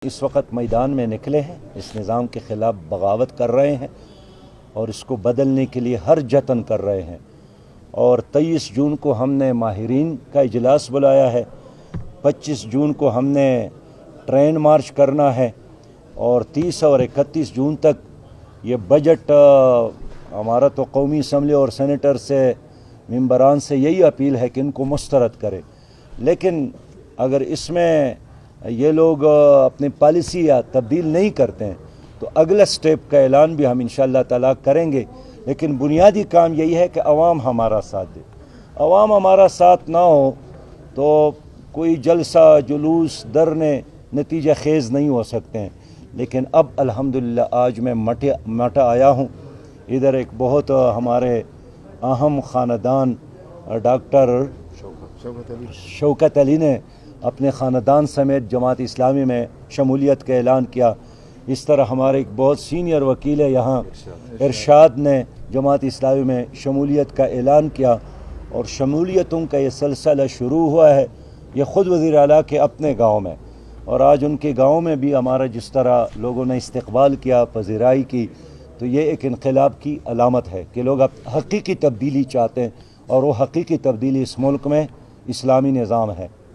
اس وقت میدان میں نکلے ہیں، اس نظام کے خلاف بغاوت کر رہے ہیں اور اس کو بدلنے کے لیے ہر جتن کر رہے ہیں، اور 23 جون کو ہم نے ماہرین کا اجلاس بلایا ہے، 25 جون کو ہم نے ٹرین مارچ کرنا ہے، اور 30 اور 31 جون تک یہ بجٹ ہمارا تو قومی اسمبلی اور سینیٹر سے ممبران سے یہی اپیل ہے کہ ان کو مسترد کرے، لیکن اگر اس میں یہ لوگ اپنی پالیسی یا تبدیل نہیں کرتے ہیں تو اگلا سٹیپ کا اعلان بھی ہم انشاءاللہ تعالیٰ کریں گے، لیکن بنیادی کام یہی ہے کہ عوام ہمارا ساتھ دے۔ عوام ہمارا ساتھ نہ ہو تو کوئی جلسہ جلوس دھرنے نتیجہ خیز نہیں ہو سکتے ہیں، لیکن اب الحمدللہ آج میں مٹا آیا ہوں، ادھر ایک بہت ہمارے اہم خاندان ڈاکٹر شوکت علی نے اپنے خاندان سمیت جماعت اسلامی میں شمولیت کا اعلان کیا۔ اس طرح ہمارے ایک بہت سینئر وکیل ہے یہاں ارشاد نے جماعت اسلامی میں شمولیت کا اعلان کیا، اور شمولیتوں کا یہ سلسلہ شروع ہوا ہے یہ خود وزیر اعلیٰ کے اپنے گاؤں میں، اور آج ان کے گاؤں میں بھی ہمارا جس طرح لوگوں نے استقبال کیا، پذیرائی کی، تو یہ ایک انقلاب کی علامت ہے کہ لوگ اب حقیقی تبدیلی چاہتے ہیں، اور وہ حقیقی تبدیلی اس ملک میں اسلامی نظام ہے۔